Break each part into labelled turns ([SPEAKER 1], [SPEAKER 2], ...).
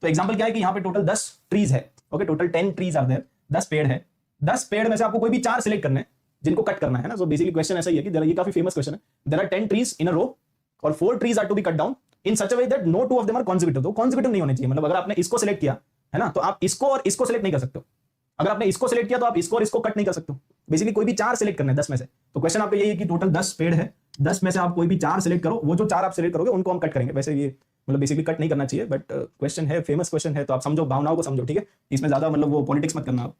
[SPEAKER 1] तो एग्जांपल क्या है कि यहाँ पे टोटल 10 ट्रीज है, okay, total 10 trees are there, 10 पेड़ है, 10 पेड़ में से आपको कोई भी 4 सिलेक्ट करने हैं जिनको कट करना है ना। सो बेसिकली क्वेश्चन ऐसा ही है कि ये काफी फेमस क्वेश्चन है, there are 10 trees in a row और 4 trees are to be cut down in such a way that no 2 of them are consecutive. तो कॉन्जिक्यूटिव नहीं होने चाहिए, मतलब अगर आपने इसको सिलेक्ट किया है ना तो आप इसको और इसको सिलेक्ट नहीं कर सकते हो, अगर आपने इसको सिलेक्ट किया तो आप इसको और इसको कट नहीं कर सकते हो। बेसिकली कोई भी 4 सिलेक्ट करने हैं 10 में से। तो क्वेश्चन आपका यही है कि टोटल 10 पेड़ है, 10 में से आप कोई भी 4 सिलेक्ट करो, वो जो 4 आप सिलेक्ट करोगे उनको हम कट करेंगे। वैसे ये मतलब बेसिकली कट नहीं करना चाहिए, बट क्वेश्चन है, फेमस क्वेश्चन है, तो आप समझो, भावनाओं को समझो, ठीक है। इसमें ज्यादा मतलब वो पॉलिटिक्स मत करना आप,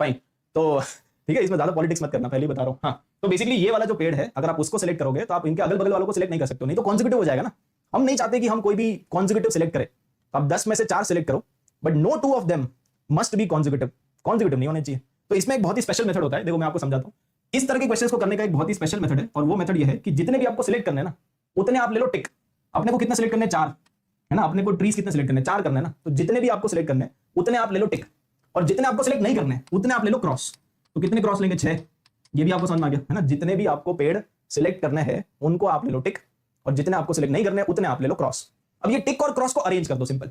[SPEAKER 1] फाइन। तो ठीक है, इसमें ज्यादा पॉलिटिक्स मत करना, पहले ही बता रहा हूँ। हाँ, तो बेसिकली ये वाला जो पेड़ है अगर आप उसको सिलेक्ट करोगे तो आप इनके अगल बगल वालों को सिलेक्ट नहीं कर सकते, नहीं तो कॉन्जिक्यूटिव हो जाएगा ना। हम नहीं चाहते कि हम कोई भी कॉन्जिक्यूटिव सिलेक्ट करें, तो आप 10 में से 4 सिलेक्ट करो, but no 2 of them must be consecutive, consecutive नहीं होने चाहिए। तो इसमें एक बहुत ही स्पेशल मेथड होता है, देखो मैं आपको समझाता हूँ। इस तरह के क्वेश्चंस को करने का एक बहुत ही स्पेशल मेथड है, और वो मेथड ये है कि जितने भी आपको सिलेक्ट करने हैं ना उतने आप ले लो टिक। अपने को कितना सिलेक्ट करने हैं? 4 है ना, अपने को ट्रीज कितने सिलेक्ट करने हैं? 4 करने हैं ना, तो जितने भी आपको सिलेक्ट करने हैं उतने आप ले लो टिक, और जितने आपको सिलेक्ट नहीं करने उतने आप ले लो क्रॉस। तो कितने क्रॉस लेंगे? 6। ये भी आपको समझ में आ गया है ना। जितने भी आपको पेड़ सिलेक्ट करने हैं उनको आप ले लो टिक, और जितने आपको सिलेक्ट नहीं करने उतने आप ले लो क्रॉस। अब ये टिक और क्रॉस को अरेंज कर दो, सिंपल।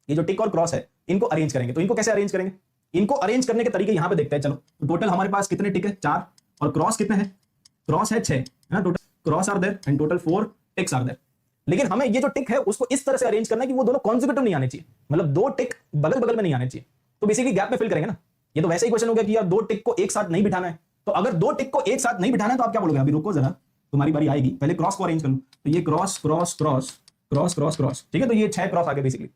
[SPEAKER 1] ये जो टिक और क्रॉस है इनको अरेंज करेंगे, तो इनको कैसे अरेंज करेंगे? इनको अरेंज करने के तरीके यहां पे देखते हैं। चलो, तो टोटल हमारे पास कितने टिक है? 4, और क्रॉस कितने हैं? क्रॉस है 6 है ना, total cross are there and total 4 ticks are there. लेकिन हमें ये जो टिक है उसको इस तरह से अरेंज करना है कि वो दोनों कॉन्जिक्यूटिव नहीं आने चाहिए, मतलब 2 टिक बगल बगल में नहीं आने चाहिए। तो बेसिकली गैप में फिल करेंगे ना। ये तो वैसे ही क्वेश्चन हो गया कि यार 2 टिक को एक साथ नहीं बिठाना है, तो अगर 2 टिक को एक साथ नहीं बिठाना है तो आप क्या बोलोगे? अभी रुको जरा, तुम्हारी बारी आएगी, पहले क्रॉस को अरेंज कर लो। तो ये cross cross cross cross cross cross, ठीक है। तो ये 6 क्रॉस आ गए बेसिकली।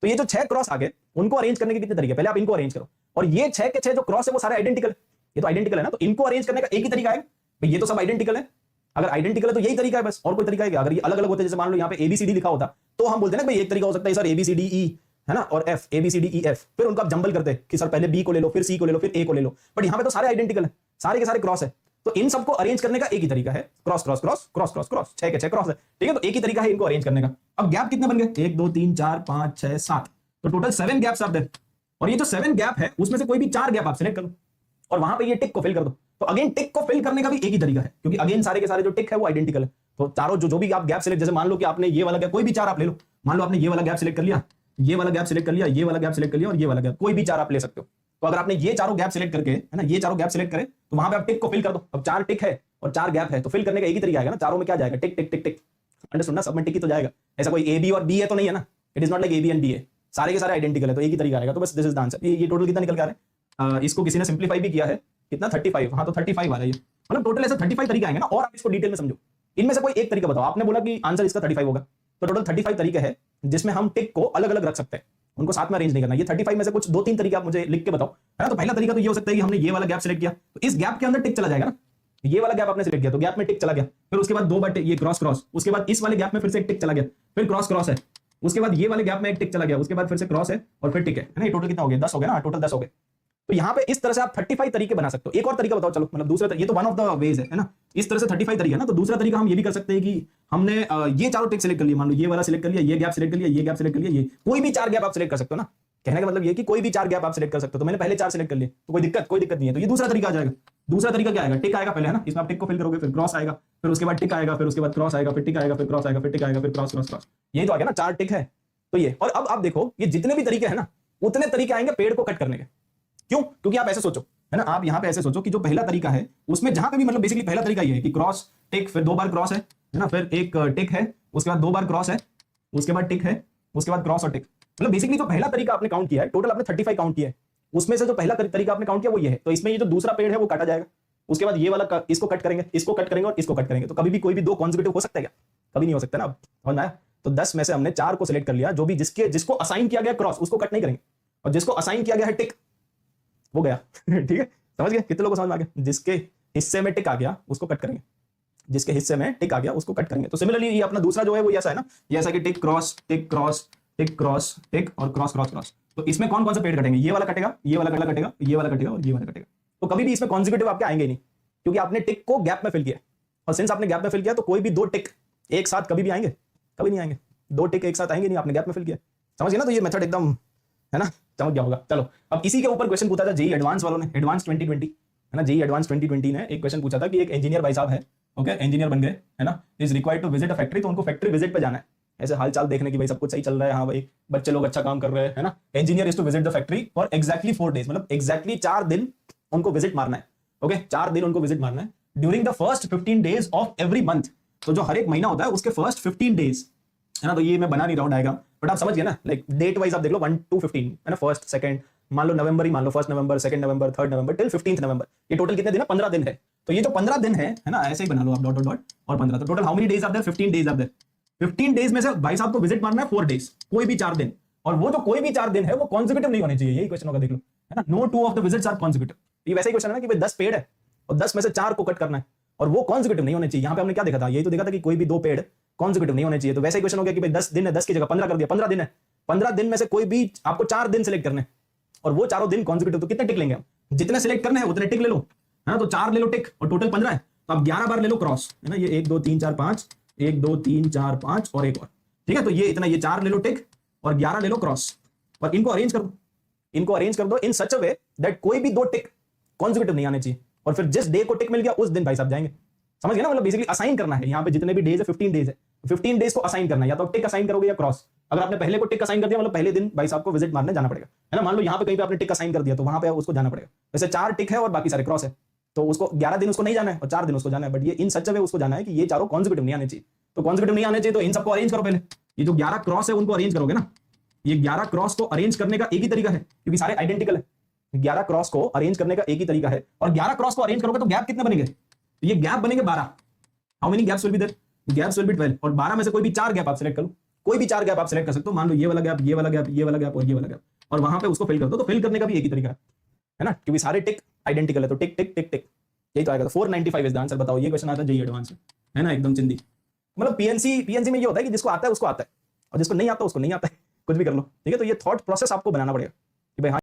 [SPEAKER 1] तो ये जो 6 क्रॉस आ गए उनको अरेंज करने के कितने तरीके? पहले आप इनको अरेंज करो, और ये 6 के 6 जो क्रॉस है वो सारे आइडेंटिकल है, ये तो आइडेंटिकल है ना, तो इनको अरेंज करने का एक ही तरीका है भाई, ये तो सब आइडेंटिकल है। अगर आइडेंटिकल है तो यही तरीका है बस, और कोई तरीका है क्या? अगर ये अलग अलग होते, जैसे मान लो यहाँ पे ABCD लिखा होता तो हम बोलते हैं ना भाई एक तरीका हो सकता है सर ABCDE है ना, और F ABCDEF, फिर उनको आप जंबल करते कि सर पहले B को ले लो, फिर C को ले लो, फिर A को ले लो। बट यहाँ पे तो सारे आइडेंटिकल है, सारे के सारे क्रॉस है, तो इन सबको अरेंज करने का एक ही तरीका है, cross cross cross cross cross cross, 6 के 6 क्रॉस है, ठीक है। तो एक ही तरीका है इनको अरेंज करने का। अब गैप कितने बन गए? 1 2 3 4 5 6 7, तो टोटल 7 गैप्स आर देयर। और ये जो 7 गैप है उसमें से कोई भी 4 गैप आप सिलेक्ट करो, और वहां पे ये टिक को फिल कर दो। तो अगेन टिक को फिल करने का भी एक ही तरीका है, क्योंकि अगेन सारे के सारे जो टिक है वो आइडेंटिकल है। तो चारों जो भी आप गैप सिलेक्ट, जैसे मान लो कि आपने ये वाला गैप, कोई भी 4 आप ले लो, मान लो आपने ये वाला गैप सिलेक्ट कर लिया, ये वाला गैप सिलेक्ट कर लिया, ये वाला गैप सिलेक्ट कर लिया, और ये वाला गैप, कोई भी 4 आप ले सकते हो। तो अगर आपने ये चारों गैप सिलेक्ट करके, है ना, ये चारों गैप सिलेक्ट करे तो वहां पे आप टिक को फिल कर दो। अब 4 टिक है और 4 गैप है, तो फिल करने का एक ही तरीका आएगा ना, चारों में क्या जाएगा? टिक टिक टिक टिक, अंडरस्टूड ना, सब में टिक ही तो जाएगा। ऐसा कोई A B और B है तो नहीं है ना, it is not like A B and B है, सारे के सारे आइडेंटिकल है, तो एक ही तरीका आएगा। तो बस दिस इज द आंसर। ये टोटल कितना निकल के आ रहा है? इसको किसी ने सिंप्लीफाई भी किया है, कितना? 35। हाँ, तो 35 आ रहा है ये, मतलब टोटल ऐसा 35 तरीके आएंगे ना। और आप इसको डिटेल में समझो, इनमें से कोई एक तरीका बताओ। आपने बोला कि आंसर इसका 35 होगा, तो टोटल 35 तरीके हैं जिसमें हम टिक को अलग अलग रख सकते हैं, उनको साथ में अरेंज नहीं करना। ये 35 में से कुछ 2-3 तरीके आप मुझे लिख के बताओ, है ना। तो पहला तरीका तो ये हो सकता है कि हमने ये वाला गैप सिलेक्ट किया, तो इस गैप के अंदर टिक चला जाएगा ना। ये वाला गैप आपने सिलेक्ट किया तो गैप में टिक चला गया, फिर उसके बाद 2 बार ये क्रॉस क्रॉस, उसके बाद इस वाले गैप में फिर से एक टिक चला गया, फिर क्रॉस क्रॉस है, उसके बाद ये वाले गैप में एक टिक चला गया, उसके बाद फिर से क्रॉस है और फिर टिक है ना। ये टोटल कितना हो गया? 10 हो गया ना, टोटल 10 हो गए। तो यहाँ पे इस तरह से आप 35 तरीके बना सकते हो। एक और तरीका बताओ, चलो, मतलब दूसरा, ये तो वन ऑफ द वेज है ना, इस तरह से 35 तरीका है ना। तो दूसरा तरीका हम ये भी कर सकते हैं कि हमने ये चारों टिक सिलेक्ट कर लिए, मान लो ये वाला सिलेक्ट कर लिया, ये गैप सिलेक्ट कर लिया, ये गैप सिलेक्ट कर लिया, ये कोई भी 4 गैप आप सिलेक्ट कर सकते हो ना। कहने का मतलब ये कि कोई भी 4 गैप आप सिलेक्ट कर सकते हो। तो मैंने पहले 4 सिलेक्ट कर लिए, तो कोई दिक्कत नहीं है। तो ये दूसरा तरीका आ जाएगा। दूसरा तरीका क्या आएगा? टिक आएगा पहले, है ना, इसमें आप टिक को फिल करोगे, फिर क्रॉस आएगा, फिर उसके बाद टिक आएगा, फिर उसके बाद क्रॉस आएगा, फिर टिक आएगा, फिर क्रॉस आएगा, फिर टिक आएगा, फिर क्रॉस क्रॉस क्रॉस। यही तो आ गया ना, 4 टिक है। तो ये, और अब आप देखो ये जितने भी तरीके हैं ना उतने तरीके आएंगे पेड़ को कट करने के। क्यों? क्योंकि आप ऐसे सोचो, है ना, आप यहाँ पे ऐसे सोचो कि जो पहला तरीका है उसमें जहां पे भी, मतलब बेसिकली पहला तरीका ये है कि क्रॉस टिक, फिर 2 बार क्रॉस है ना, फिर एक टिक है, उसके बाद 2 बार क्रॉस है, उसके बाद टिक है, उसके बाद क्रॉस और टिक। मतलब बेसिकली जो पहला तरीका आपने काउंट किया है, टोटल आपने 35 काउंट किया है, उसमें से जो पहला तरीका आपने काउंट किया वो ये है। तो इसमें ये जो दूसरा पेड़ है वो काटा जाएगा, उसके बाद ये वाला इसको कट करेंगे, इसको कट करेंगे और इसको कट करेंगे। तो कभी भी कोई भी 2 कॉन्जिक्यूटिव हो सकता है क्या? कभी नहीं हो सकता ना। अब और ना, तो 10 में से हमने 4 को सिलेक्ट कर लिया, जो भी जिसको असाइन किया गया क्रॉस उसको कट नहीं करेंगे, और जिसको असाइन किया गया है टिक वो गया। ठीक है, समझ गए? कितने लोगों को समझ में आ गया? जिसके हिस्से में टिक आ गया उसको कट करेंगे, जिसके हिस्से में टिक आ गया उसको कट करेंगे। तो सिमिलरली ये अपना दूसरा जो है वो ऐसा है ना, ये ऐसा कि tick cross tick cross tick cross टिक और क्रॉस क्रॉस क्रॉस। तो इसमें कौन कौन सा पेड़ कटेंगे? ये वाला कटेगा, ये वाला कटेगा, ये वाला कटेगा और ये वाला कटेगा। तो कभी भी इसमें कॉन्जिक्यूटिव आपके आएंगे नहीं, क्योंकि आपने टिक को गैप में फिल किया, और सिंस आपने गैप में फिल किया तो कोई भी 2 टिक एक साथ कभी भी आएंगे? कभी नहीं आएंगे। 2 टिक एक साथ आएंगे नहीं, आपने गैप में फिल किया। समझ गए ना? तो ये मेथड एकदम, है ना, चमक गया होगा। चलो, अब इसी के ऊपर क्वेश्चन पूछा था जेईई एडवांस वालों ने, एडवांस 2020, है ना, जेईई एडवांस 2020 ने एक क्वेश्चन पूछा था कि एक इंजीनियर भाई साहब है, ओके, इंजीनियर बन गए, है ना, is required to visit a factory, तो उनको फैक्ट्री विजिट पे जाना ऐसे हालचाल देखने की भाई सब कुछ सही चल रहा है, हाँ भाई बच्चे लोग अच्छा काम कर रहे हैं, है ना। Engineer is to visit the factory for exactly 4 days, मतलब एग्जैक्टली 4 दिन उनको विजिट मारना है। ओके 4 दिन उनको विजिट मारना है during the first 15 days of every month. तो जो हर एक महीना होता है उसके फर्स्ट 15 days, है ना। तो ये मैं बना नहीं रहा हूं डायग्राम, बट आप समझ गए ना, लाइक डेट वाइज आप देख लो 1 to 15, है ना। फर्स्ट सेकंड मान लो नवंबर ही मान लो, 1 नवंबर 2 नवंबर 3 नवंबर टिल 15 नवंबर, ये टोटल कितने दिन है? 15 दिन है। तो ये जो 15 दिन है ना, ऐसे ही बना लो आप डॉट डॉट डॉट और 15, तो total how many days are there? 15 days are there. 15 days में से भाई साहब को विजिट मारना है 4 days, कोई भी 4 दिन, और वो जो कोई भी 4 दिन है वो कॉन्जिक्यूटिव नहीं होने चाहिए, यही क्वेश्चन होगा, देख लो, है ना। No 2 of the visits are consecutive. ये वैसा ही क्वेश्चन है ना कि भाई 10 पेड़ है और 10 में से 4 को कट करना है और वो कॉन्जिक्यूटिव नहीं होने चाहिए। यहाँ पे हमने क्या देखा था? यही तो देखा था कि कोई भी 2 पेड़ कॉन्जिक्यूटिव नहीं होने चाहिए। तो वैसा ही क्वेश्चन हो गया कि भाई 10 दिन है, 10 की जगह 15 कर दिया, 15 दिन है, 15 दिन में से कोई भी आपको 4 दिन सिलेक्ट करने और वो चारों दिन कॉन्जिक्यूटिव, तो कितने टिक लेंगे हम? जितने सिलेक्ट करने हैं उतने टिक ले लो, है ना। तो 4 ले लो टिक और टोटल 15 है, तो आप 11 बार ले लो क्रॉस, है ना। ये 1 2 3 4 5, 1 2 3 4 5 और एक और, ठीक है। तो ये इतना, ये 4 ले लो टिक और 11 ले लो क्रॉस, और इनको अरेंज कर दो, इनको अरेंज कर दो इन सच अ वे दैट कोई भी 2 टिक कॉन्जिक्यूटिव नहीं आने चाहिए, और फिर जिस डे को टिक मिल गया उस दिन भाई साहब जाएंगे। समझ गए ना, मतलब बेसिकली असाइन करना है। यहाँ पे जितने भी डेज है 15 डेज है, 15 डेज को असाइन करना है, या तो टिक असाइन करोगे या क्रॉस। अगर आपने पहले को टिक असाइन कर दिया मतलब पहले दिन भाई साहब को विजिट मारने जाना पड़ेगा, है ना। मान लो यहाँ पे कहीं पे आपने टिक असाइन कर दिया तो वहां पे उसको जाना पड़ेगा। वैसे 4 टिक है और बाकी सारे क्रॉस है, तो उसको 11 दिन उसको नहीं जाना है और 4 दिन उसको जाना है, बट ये इन सच अ वे उसको जाना है कि ये चारों कॉन्जिक्यूटिव नहीं आने चाहिए। तो कॉन्जिक्यूटिव नहीं आने चाहिए तो इन सबको अरेंज करो पहले। ये जो 11 क्रॉस है उनको अरेंज करोगे ना, ये 11 क्रॉस को अरेंज करने का एक ही तरीका है क्योंकि सारे आइडेंटिकल है। 11 क्रॉस को अरेंज करने का एक ही तरीका है, और 11 क्रॉस को अरेंज करोगे तो गैप कितने बनेंगे? तो ये गैप बनेंगे 12। How many gaps will be there? Gaps will be 12, और 12 में से कोई भी 4 गैप आप सिलेक्ट करो, कोई भी 4 गैप आप सिलेक्ट कर सकते हो। मान लो ये वाला गैप, ये वाला गैप, ये वाला गैप और ये वाला गैप, और वहां पे उसको फिल कर दो। तो फिल करने का भी एक ही तरीका है ना, क्योंकि सारे टिक आइडेंटिकल है, तो टिक टिक टिक टिक यही तो आएगा। तो 495 इज द आंसर। बताओ, ये क्वेश्चन आता है जेईई एडवांस है ना, एकदम चिंदी। मतलब पीएनसी में ये होता है कि जिसको आता है उसको आता है और जिसको नहीं आता उसको नहीं आता है, कुछ भी कर लो, ठीक है। तो ये थॉट प्रोसेस आपको बनाना पड़ेगा कि भाई हाँ